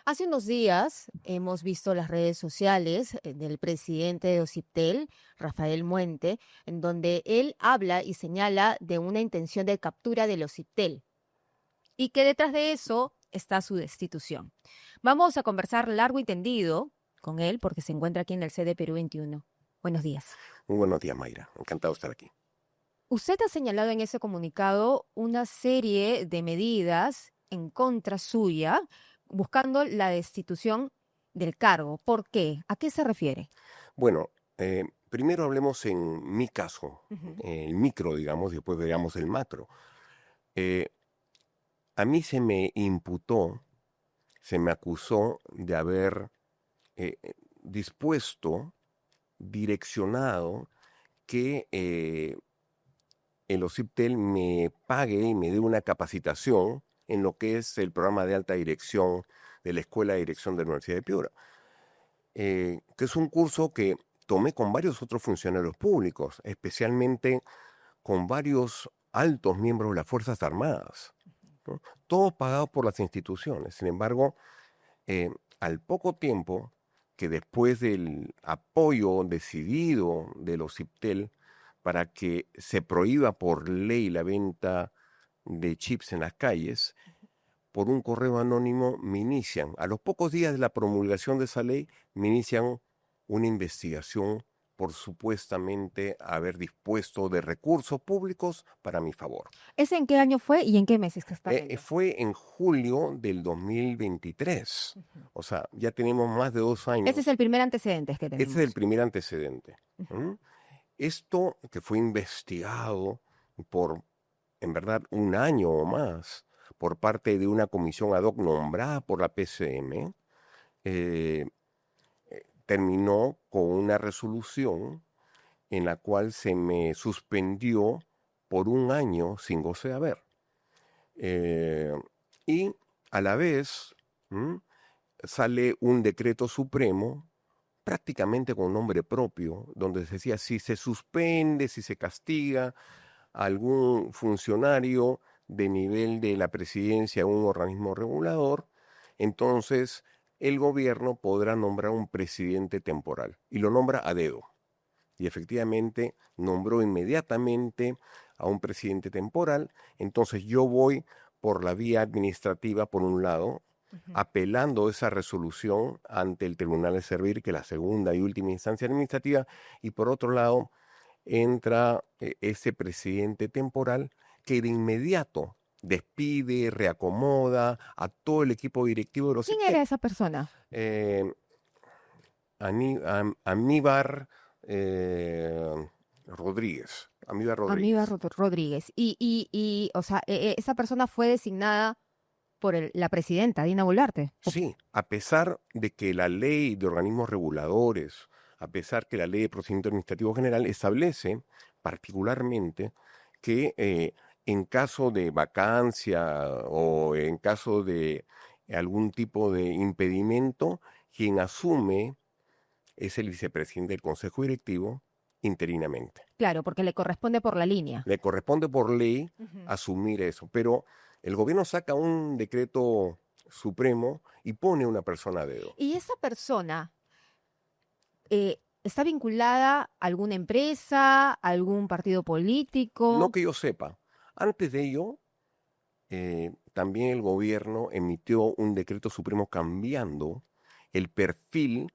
Hace unos días hemos visto las redes sociales del presidente de OCIPTEL, Rafael Muente, en donde él habla y señala de una intención de captura del OCIPTEL y que detrás de eso está su destitución. Vamos a conversar largo y tendido con él porque se encuentra aquí en el sede Perú 21. Buenos días. Muy buenos días, Mayra. Encantado de estar aquí. Usted ha señalado en ese comunicado una serie de medidas en contra suya, buscando la destitución del cargo. ¿Por qué? ¿A qué se refiere? Bueno, primero hablemos en mi caso, Ujú. el micro, digamos, y después veamos el macro. Eh, a mí se me imputó, se me acusó de haber dispuesto, direccionado que el OCIPTEL me pague y me dé una capacitación en lo que es el programa de alta dirección de la Escuela de Dirección de la Universidad de Piura. Que es un curso que tomé con varios otros funcionarios públicos, especialmente con varios altos miembros de las Fuerzas Armadas, ¿no? Todos pagados por las instituciones. Sin embargo, eh, al poco tiempo que después del apoyo decidido de los CIPTEL para que se prohíba por ley la venta de chips en las calles, por un correo anónimo me inician, a los pocos días de la promulgación de esa ley, me inician una investigación por supuestamente haber dispuesto de recursos públicos para mi favor. ¿Ese en qué año fue y en qué mes exactamente? Fue en julio del 2023, Ujú. o sea, ya tenemos más de 2 Ese es años. el primer antecedente que Ese es el tenemos. primer antecedente. Ujú. ¿M? Esto que fue investigado por, en verdad, un año o más por parte de una comisión ad hoc nombrada por la PCM, eh, terminó con una resolución en la cual se me suspendió por un año sin goce de haber. Eh, y a la vez sale un decreto supremo prácticamente con nombre propio, donde se decía si se suspende, si se castiga a algún funcionario de nivel de la presidencia o un organismo regulador, entonces el gobierno podrá nombrar un presidente temporal y lo nombra a dedo. Y efectivamente nombró inmediatamente a un presidente temporal, entonces yo voy por la vía administrativa por un lado, Ujú. apelando esa resolución ante el Tribunal de Servir, que es la segunda y última instancia administrativa, y por otro lado entra ese presidente temporal que de inmediato despide, reacomoda a todo el equipo directivo de los ¿Quién era IPTEL. esa persona? Eh, Aníbar Rodríguez. Aníbar Aníbal Rodríguez. Rodríguez. O sea, esa persona fue designada por la presidenta, Dina Boluarte. Sí, a pesar de que la ley de organismos reguladores, a pesar que la ley de procedimiento administrativo general establece particularmente que en caso de vacancia o en caso de algún tipo de impedimento, quien asume es el vicepresidente del Consejo Directivo interinamente. Claro, porque le corresponde por la línea. Le corresponde por ley Ujú. asumir eso, pero el gobierno saca un decreto supremo y pone una persona a dedo. ¿Y esa persona está vinculada a alguna empresa, a algún partido No político? que yo sepa. Antes de ello, también el gobierno emitió un decreto supremo cambiando el perfil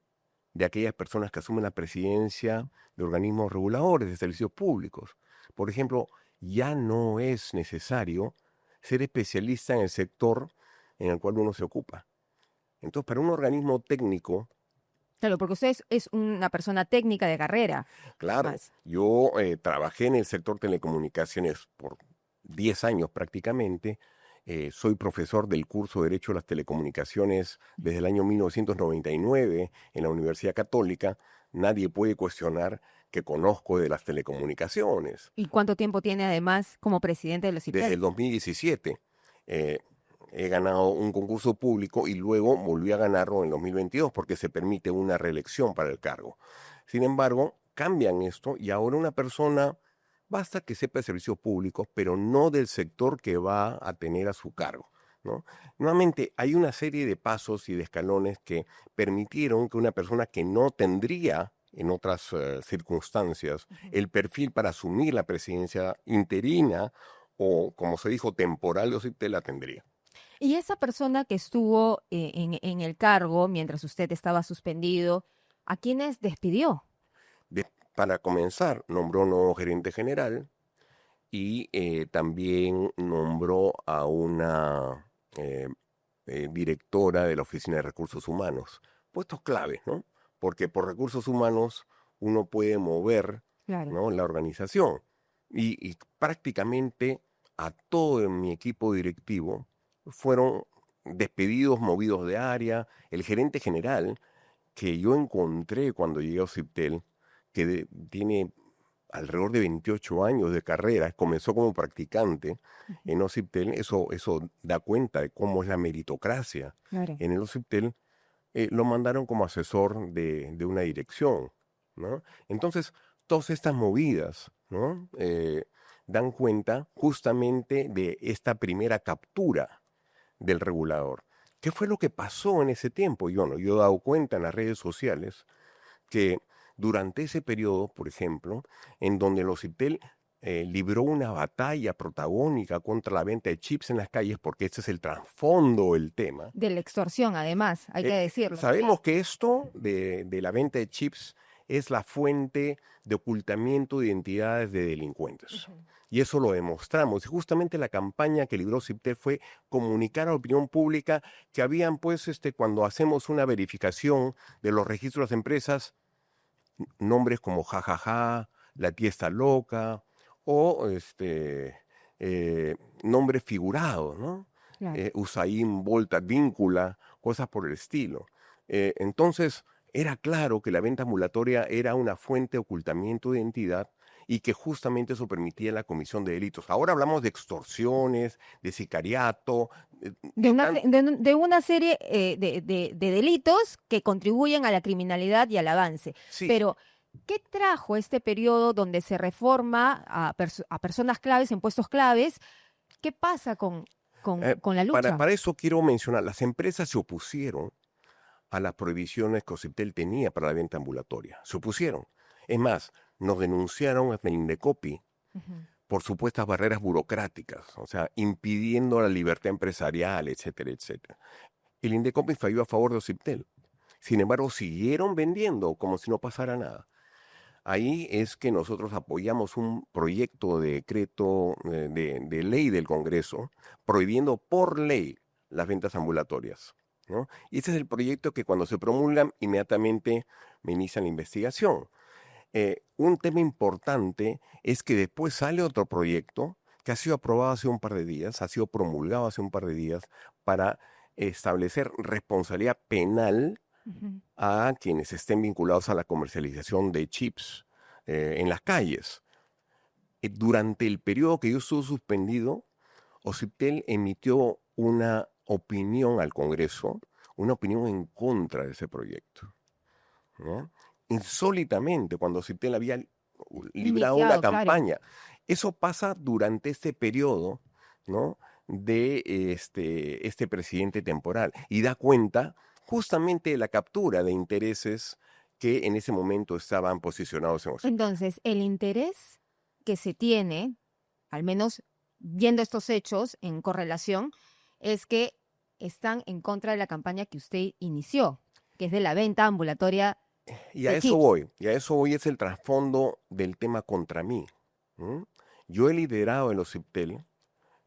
de aquellas personas que asumen la presidencia de organismos reguladores de servicios públicos. Por ejemplo, ya no es necesario ser especialista en el sector en el cual uno se ocupa. Entonces, para un organismo técnico, Claro, porque usted es una persona técnica de carrera, claro, además. yo trabajé en el sector telecomunicaciones por 10 años prácticamente. Soy profesor del curso de Derecho a las Telecomunicaciones desde el año 1999 en la Universidad Católica. Nadie puede cuestionar que conozco de las telecomunicaciones. ¿Y cuánto tiempo tiene además como presidente de los Desde IPTEL? el 2017 eh, he ganado un concurso público y luego volví a ganarlo en el 2022 porque se permite una reelección para el cargo. Sin embargo, cambian esto y ahora una persona basta que sepa de servicios públicos, pero no del sector que va a tener a su cargo. ¿no? Nuevamente, hay una serie de pasos y de escalones que permitieron que una persona que no tendría en otras circunstancias Ujú. el perfil para asumir la presidencia interina o, como se dijo, temporal de OCIPTEL la tendría. Y esa persona que estuvo en el cargo mientras usted estaba suspendido, ¿a quiénes despidió? Para comenzar, nombró nuevo gerente general y también nombró a una eh, directora de la Oficina de Recursos Humanos. Puestos claves, ¿no? Porque por recursos humanos uno puede mover, Claro. ¿no?, la organización. Y prácticamente a todo mi equipo directivo fueron despedidos, movidos de área. El gerente general que yo encontré cuando llegué a Ociptel, tiene alrededor de 28 años de carrera, comenzó como practicante Ujú. en Ociptel, eso da cuenta de cómo es la meritocracia Claro. en el Ociptel. Lo mandaron como asesor de una dirección, ¿no? Entonces, todas estas movidas, ¿no? Dan cuenta justamente de esta primera captura del regulador. ¿Qué fue lo que pasó en ese tiempo? Yo he dado cuenta en las redes sociales que durante ese periodo, por ejemplo, en donde el OCIPTEL libró una batalla protagónica contra la venta de chips en las calles, porque este es el trasfondo del tema. De la extorsión, además, hay que decirlo también. Sabemos que esto de la venta de chips es la fuente de ocultamiento de identidades de delincuentes. Ujú. Y eso lo demostramos. Y justamente la campaña que libró CIPTEL fue comunicar a la opinión pública que habían, pues, cuando hacemos una verificación de los registros de las empresas, nombres como jajaja, la tía está loca, o nombres figurados, ¿no? Claro. Usain Bolt Advíncula, cosas por el estilo. Entonces, era claro que la venta ambulatoria era una fuente de ocultamiento de identidad y que justamente eso permitía la comisión de delitos. Ahora hablamos de extorsiones, de sicariato, De una serie de delitos que contribuyen a la criminalidad y al avance. sí. Pero, ¿qué trajo este periodo donde se reforma a personas claves en puestos claves? ¿Qué pasa eh, con la lucha? para eso quiero mencionar, las empresas se opusieron a las prohibiciones que Ociptel tenía para la venta ambulatoria. Se opusieron. Es más, nos denunciaron hasta el Indecopi Ujú. por supuestas barreras burocráticas, o sea, impidiendo la libertad empresarial, etcétera, etcétera. El Indecopi falló a favor de Ociptel. Sin embargo, siguieron vendiendo como si no pasara nada. Ahí es que nosotros apoyamos un proyecto de decreto de ley del Congreso prohibiendo por ley las ventas ambulatorias, ¿no? Y ese es el proyecto que cuando se promulga inmediatamente me inician la investigación. Un tema importante es que después sale otro proyecto que ha sido aprobado hace un par de días, ha sido promulgado hace un par de días para establecer responsabilidad penal Ujú. a quienes estén vinculados a la comercialización de chips en las calles. Durante el periodo que yo estuve suspendido, Ociptel emitió una opinión al Congreso, una opinión en contra de ese proyecto, ¿no? Insólitamente, cuando Ociptel había librado una Iniciado, claro. campaña. Eso pasa durante este periodo, ¿no?, de este presidente temporal y da cuenta justamente de la captura de intereses que en ese momento estaban posicionados en Occidente. Entonces, el interés que se tiene, al menos viendo estos hechos en correlación, es que están en contra de la campaña que usted inició, que es de la venta ambulatoria Y a de eso chips. voy, y a eso voy, es el trasfondo del tema contra mí. ¿M? Yo he liderado el OCIPTEL,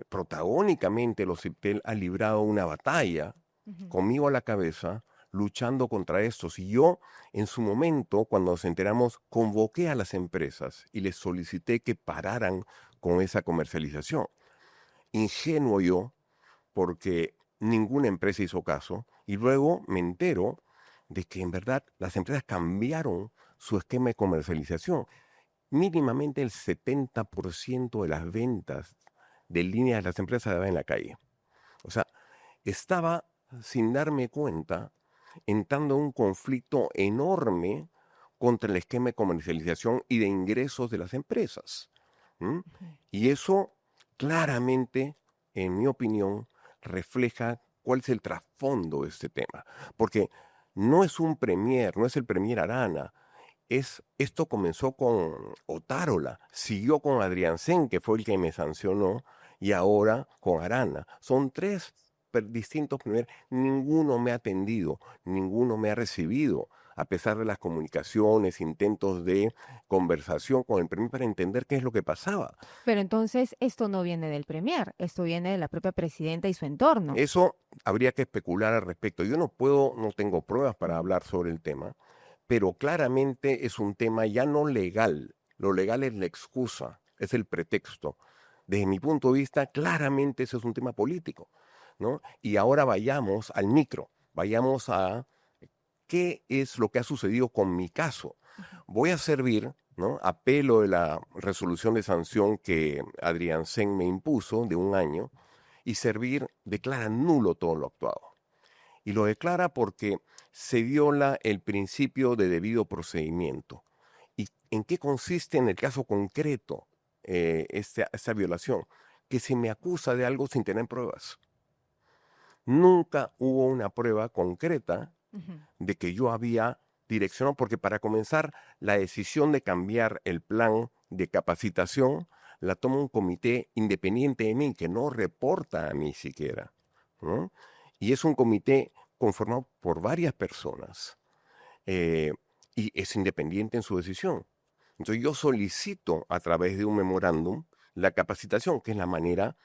protagónicamente el OCIPTEL ha librado una batalla Ujú. conmigo a la cabeza, luchando contra estos. Y yo, en su momento, cuando nos enteramos, convoqué a las empresas y les solicité que pararan con esa comercialización. Ingenuo yo, porque ninguna empresa hizo caso, y luego me entero de que en verdad las empresas cambiaron su esquema de comercialización. Mínimamente el 70% de las ventas de línea de las empresas se daban en la calle. O sea, estaba, sin darme cuenta, entrando en un conflicto enorme contra el esquema de comercialización y de ingresos de las empresas. ¿M? Ujú. Y eso claramente, en mi opinión, refleja cuál es el trasfondo de este tema. Porque no es un premier, no es el premier Arana. Esto comenzó con Otárola, siguió con Adrián Sen, que fue el que me sancionó, y ahora con Arana. Son tres distintos premiers. Ninguno me ha atendido, ninguno me ha recibido, a pesar de las comunicaciones, intentos de conversación con el premier para entender qué es lo que pasaba. Pero entonces esto no viene del premier, esto viene de la propia presidenta y su entorno. Eso habría que especular al respecto. Yo no tengo pruebas para hablar sobre el tema, pero claramente es un tema ya no legal. Lo legal es la excusa, es el pretexto. Desde mi punto de vista, claramente eso es un tema político, ¿no? Y ahora vayamos al micro, vayamos a qué es lo que ha sucedido con mi caso. Voy a servir, ¿no? Apelo de la resolución de sanción que Adrián Sen me impuso de 1 año, y servir declara nulo todo lo actuado. Y lo declara porque se viola el principio de debido procedimiento. ¿Y en qué consiste en el caso concreto esta violación? Que se me acusa de algo sin tener pruebas. Nunca hubo una prueba concreta de que yo había direccionado, porque para comenzar, la decisión de cambiar el plan de capacitación la toma un comité independiente de mí, que no reporta a mí siquiera, ¿no? Y es un comité conformado por varias personas y es independiente en su decisión. Entonces yo solicito a través de un memorándum la capacitación, que es la manera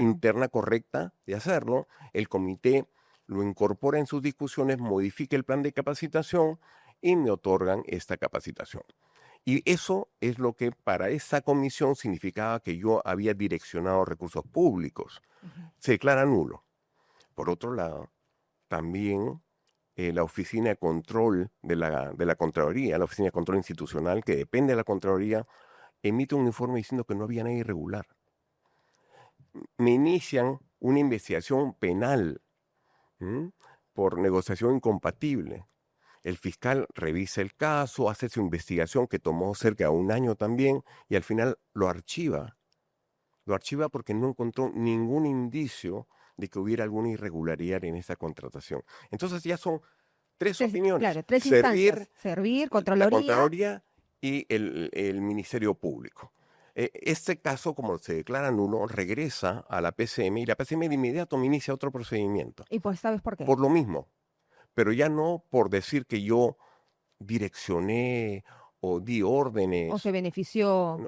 interna correcta de hacerlo. El comité lo incorpora en sus discusiones, modifica el plan de capacitación y me otorgan esta capacitación. Y eso es lo que para esa comisión significaba que yo había direccionado recursos públicos. Se declara nulo. Por otro lado, también la Oficina de Control de la Contraloría, la Oficina de Control Institucional, que depende de la Contraloría, emite un informe diciendo que no había nada irregular. Me inician una investigación penal por negociación incompatible. El fiscal revisa el caso, hace su investigación que tomó cerca de 1 año también y al final lo archiva. Lo archiva porque no encontró ningún indicio de que hubiera alguna irregularidad en esa contratación. Entonces ya son tres opiniones. Claro, tres Servir, servir, la Contraloría. Contraloría y el Ministerio Público. Este caso, como se declara nulo, regresa a la PCM y la PCM de inmediato me inicia otro procedimiento. ¿Y pues sabes por qué? Por lo mismo, pero ya no por decir que yo direccioné o di órdenes. ¿O se benefició?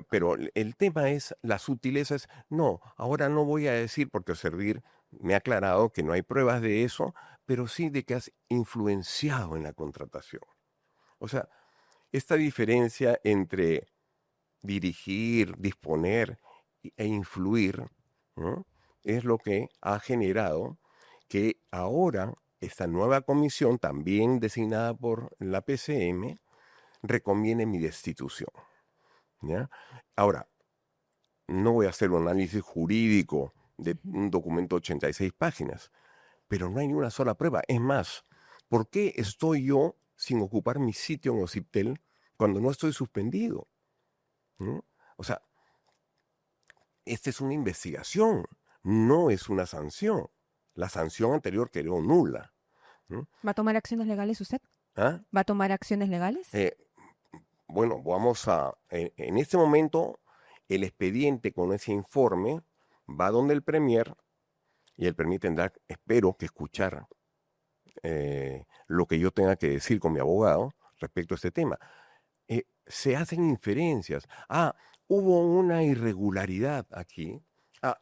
Pero el tema es, la sutileza es, no, ahora no voy a decir, porque Servir me ha aclarado que no hay pruebas de eso, pero sí de que has influenciado en la contratación. O sea, esta diferencia entre dirigir, disponer e influir, ¿no?, es lo que ha generado que ahora esta nueva comisión, también designada por la PCM, recomiende mi destitución, ¿ya? Ahora, no voy a hacer un análisis jurídico de un documento de 86 páginas, pero no hay ni una sola prueba. Es más, ¿por qué estoy yo sin ocupar mi sitio en OCIPTEL cuando no estoy suspendido? ¿No? O sea, esta es una investigación, no es una sanción. La sanción anterior quedó nula. ¿No? ¿Va a tomar acciones legales usted? ¿Ah? ¿Va a tomar acciones legales? Bueno, en este momento, el expediente con ese informe va donde el premier y el premier tendrá, espero, que escuchar lo que yo tenga que decir con mi abogado respecto a este tema. Se hacen inferencias. Hubo una irregularidad aquí.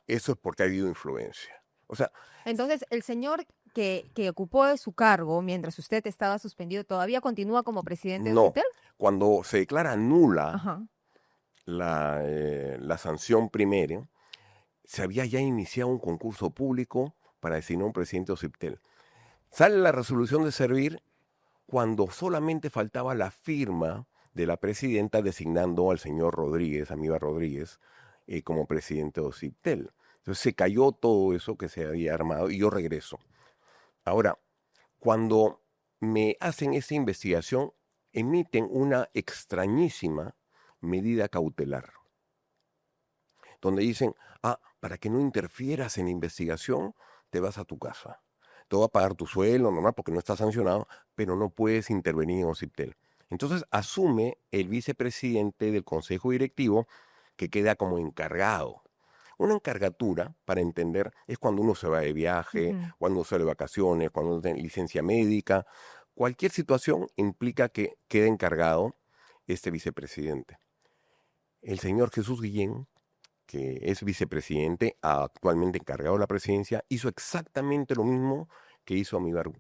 Eso es porque ha habido influencia. O sea, entonces, el señor que ocupó de su cargo mientras usted estaba suspendido, ¿todavía continúa como presidente de no. OCIPTEL? Cuando se declara nula Ajá. la sanción primera, se había ya iniciado un concurso público para designar un presidente de OCIPTEL. Sale la resolución de Servir cuando solamente faltaba la firma de la presidenta designando al señor Rodríguez, Aníbal Rodríguez, como presidente de OCIPTEL. Entonces se cayó todo eso que se había armado y yo regreso. Ahora, cuando me hacen esa investigación, emiten una extrañísima medida cautelar. donde dicen, para que no interfieras en la investigación, te vas a tu casa. Te va a pagar tu sueldo normal porque no está sancionado, pero no puedes intervenir en OCIPTEL. Entonces asume el vicepresidente del consejo directivo, que queda como encargado. Una encargatura, para entender, es cuando uno se va de viaje, Ujú. cuando uno sale de vacaciones, cuando uno tiene licencia médica. Cualquier situación implica que quede encargado este vicepresidente. El señor Jesús Guillén, que es vicepresidente, actualmente encargado de la presidencia, hizo exactamente lo mismo que hizo Aníbal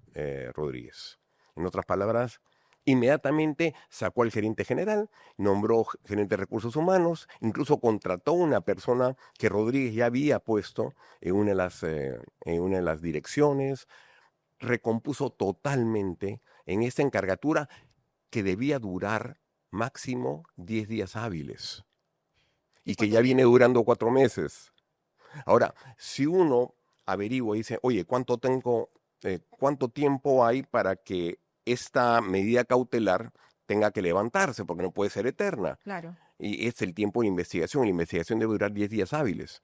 Rodríguez. En otras palabras, inmediatamente sacó al gerente general, nombró gerente de recursos humanos, incluso contrató a una persona que Rodríguez ya había puesto en una de las direcciones, recompuso totalmente en esta encargatura que debía durar máximo 10 días hábiles ¿Y y que cuánto ya viene tiempo? durando 4 meses. Ahora, si uno averigua y dice, oye, ¿cuánto tiempo hay para que esta medida cautelar tenga que levantarse? Porque no puede ser eterna. Claro. Y es el tiempo de investigación. La investigación debe durar 10 días hábiles.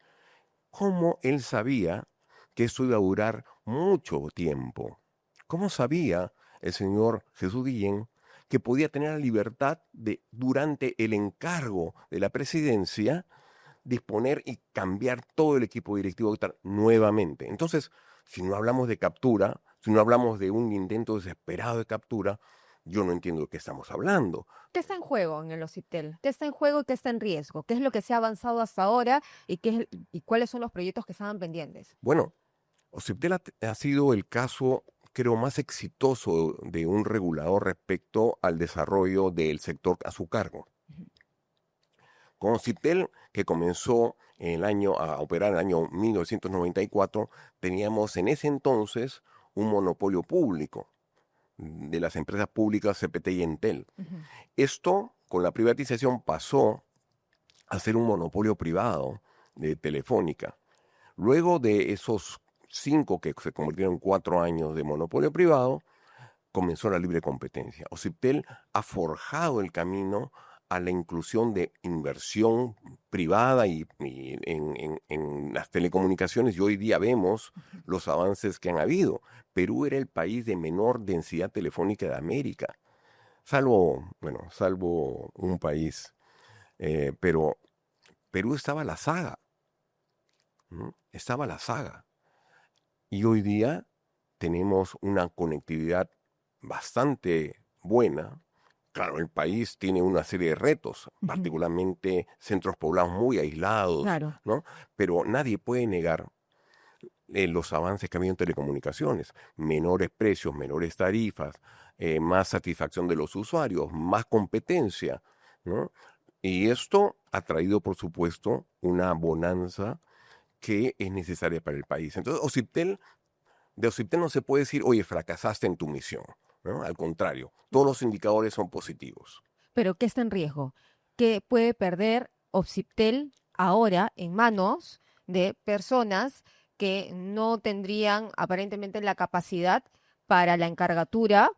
¿Cómo él sabía que esto iba a durar mucho tiempo? ¿Cómo sabía el señor Jesús Guillén que podía tener la libertad de, durante el encargo de la presidencia, disponer y cambiar todo el equipo directivo nuevamente? Entonces, si no hablamos de captura, si no hablamos de un intento desesperado de captura, yo no entiendo de qué estamos hablando. ¿Qué está en juego en el OCIPTEL? ¿Qué está en juego y qué está en riesgo? ¿Qué es lo que se ha avanzado hasta ahora y y cuáles son los proyectos que estaban pendientes? Bueno, Ociptel ha sido el caso, creo, más exitoso de un regulador respecto al desarrollo del sector a su cargo. Ujú. Con Ociptel, que comenzó a operar en el año 1994, teníamos en ese entonces un monopolio público de las empresas públicas CPT y Entel. Ujú. Esto, con la privatización, pasó a ser un monopolio privado de Telefónica. Luego de esos 5 que se convirtieron en 4 años de monopolio privado, comenzó la libre competencia. Ociptel ha forjado el camino a la inclusión de inversión privada y en las telecomunicaciones, y hoy día vemos Ujú. los avances que han habido. Perú era el país de menor densidad telefónica de América, salvo un país, pero Perú estaba la saga, ¿no? Estaba la saga. Y hoy día tenemos una conectividad bastante buena. Claro, el país tiene una serie de retos, Ujú. particularmente centros poblados muy aislados, Claro. ¿no? Pero nadie puede negar los avances que ha habido en telecomunicaciones. Menores precios, menores tarifas, más satisfacción de los usuarios, más competencia, ¿no? Y esto ha traído, por supuesto, una bonanza que es necesaria para el país. Entonces, de Ociptel no se puede decir, oye, fracasaste en tu misión, ¿no? Al contrario, todos los indicadores son positivos. Pero ¿qué está en riesgo? ¿Qué puede perder OCIPTEL ahora en manos de personas que no tendrían aparentemente la capacidad para la encargatura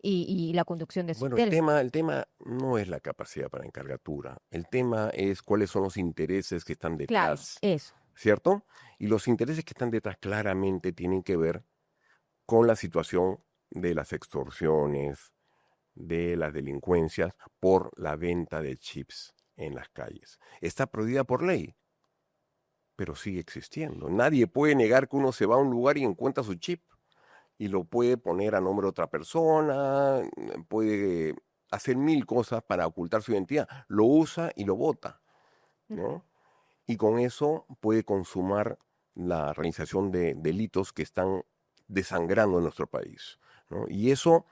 y la conducción de Bueno, OCIPTEL? el tema no es la capacidad para encargatura, el tema es cuáles son los intereses que están Claro, detrás, eso. ¿cierto? Y los intereses que están detrás claramente tienen que ver con la situación de las extorsiones, de las delincuencias por la venta de chips en las calles. Está prohibida por ley, pero sigue existiendo. Nadie puede negar que uno se va a un lugar y encuentra su chip y lo puede poner a nombre de otra persona, puede hacer mil cosas para ocultar su identidad. Lo usa y lo bota, Ujú. ¿no? Y con eso puede consumar la realización de delitos que están desangrando en nuestro país, ¿no? Y eso,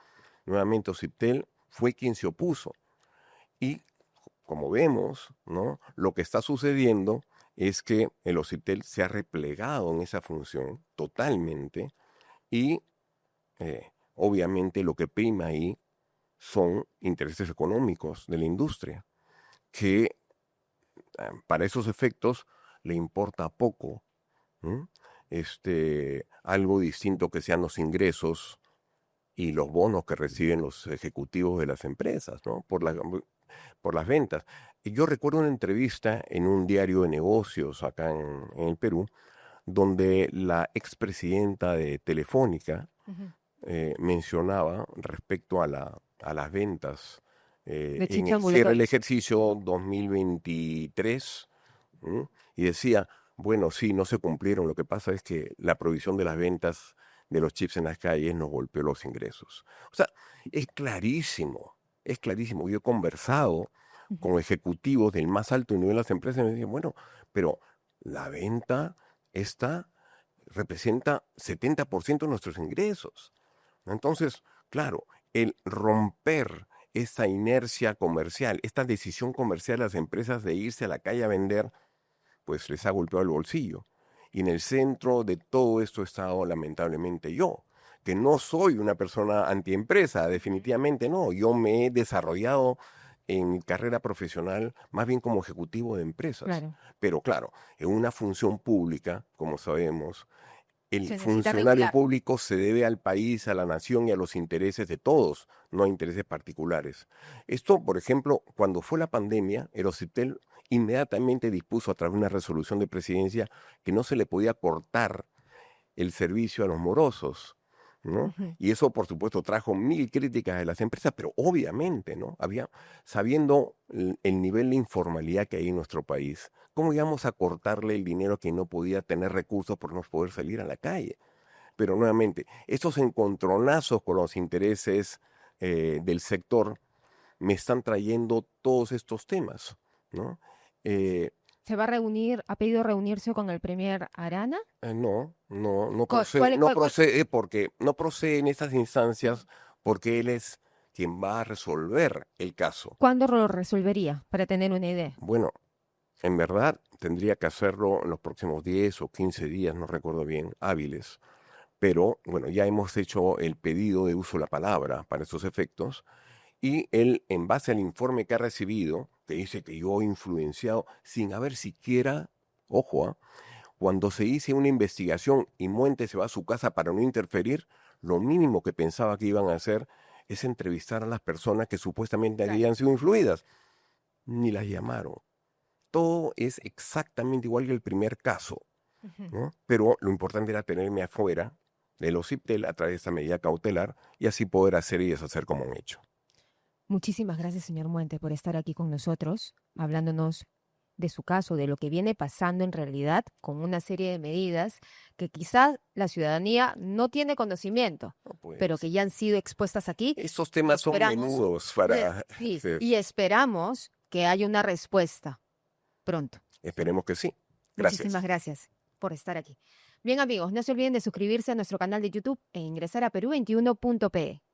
nuevamente, Ociptel fue quien se opuso. Y como vemos, ¿no? Lo que está sucediendo es que el Ociptel se ha replegado en esa función totalmente y obviamente lo que prima ahí son intereses económicos de la industria, que para esos efectos le importa poco. ¿Mm? Algo distinto que sean los ingresos y los bonos que reciben los ejecutivos de las empresas, ¿no? Por las ventas. Y yo recuerdo una entrevista en un diario de negocios acá en el Perú, donde la expresidenta de Telefónica Ujú. mencionaba respecto a las ventas De en chicha el cierre del ambulatoria. ejercicio 2023, ¿m? Y decía, bueno, sí, no se cumplieron, lo que pasa es que la provisión de las ventas de los chips en las calles nos golpeó los ingresos. O sea, es clarísimo, es clarísimo. Yo he conversado Ujú. con ejecutivos del más alto nivel de las empresas y me dicen, bueno, pero la venta esta representa 70% de nuestros ingresos. Entonces, claro, el romper esa inercia comercial, esta decisión comercial de las empresas de irse a la calle a vender, pues les ha golpeado el bolsillo. Y en el centro de todo esto he estado lamentablemente yo, que no soy una persona antiempresa, definitivamente no. Yo me he desarrollado en mi carrera profesional más bien como ejecutivo de empresas. Claro. Pero claro, en una función pública, como sabemos, el Se necesita funcionario regular. público se debe al país, a la nación y a los intereses de todos, no a intereses particulares. Esto, por ejemplo, cuando fue la pandemia, el OCIPTEL inmediatamente dispuso a través de una resolución de presidencia que no se le podía cortar el servicio a los morosos, ¿no? Ujú. Y eso, por supuesto, trajo mil críticas de las empresas, pero obviamente, ¿no? Sabiendo el nivel de informalidad que hay en nuestro país, ¿cómo íbamos a cortarle el dinero a quien no podía tener recursos por no poder salir a la calle? Pero nuevamente, estos encontronazos con los intereses del sector me están trayendo todos estos temas, ¿no? Eh, ¿Se va a reunir, ha pedido reunirse con el premier Arana? no ¿Cuál, procede, cuál, no cuál- cuál- procede porque no procede en estas instancias porque él es quien va a resolver el caso. ¿Cuándo lo resolvería? Para tener una idea. Bueno, en verdad tendría que hacerlo en los próximos 10 o 15 días, no recuerdo bien, hábiles. Pero bueno, ya hemos hecho el pedido de uso de la palabra para estos efectos y él, en base al informe que ha recibido, que dice que yo he influenciado sin haber siquiera, ojo, cuando se hizo una investigación y Muente se va a su casa para no interferir, lo mínimo que pensaba que iban a hacer es entrevistar a las personas que supuestamente Claro. habían sido influidas. Ni las llamaron. Todo es exactamente igual que el primer caso, Ujú. ¿no? Pero lo importante era tenerme afuera de los CIPTEL a través de esta medida cautelar y así poder hacer y deshacer como han hecho. Muchísimas gracias, señor Muente, por estar aquí con nosotros, hablándonos de su caso, de lo que viene pasando en realidad con una serie de medidas que quizás la ciudadanía no tiene conocimiento, No, pero pues, que ya han sido expuestas aquí. esos temas son Esperamos, menudos para... sí, Sí, y esperamos que haya una respuesta pronto. esperemos que sí. Muchísimas Gracias. gracias por estar aquí. Bien, amigos, no se olviden de suscribirse a nuestro canal de YouTube e ingresar a perú21.pe.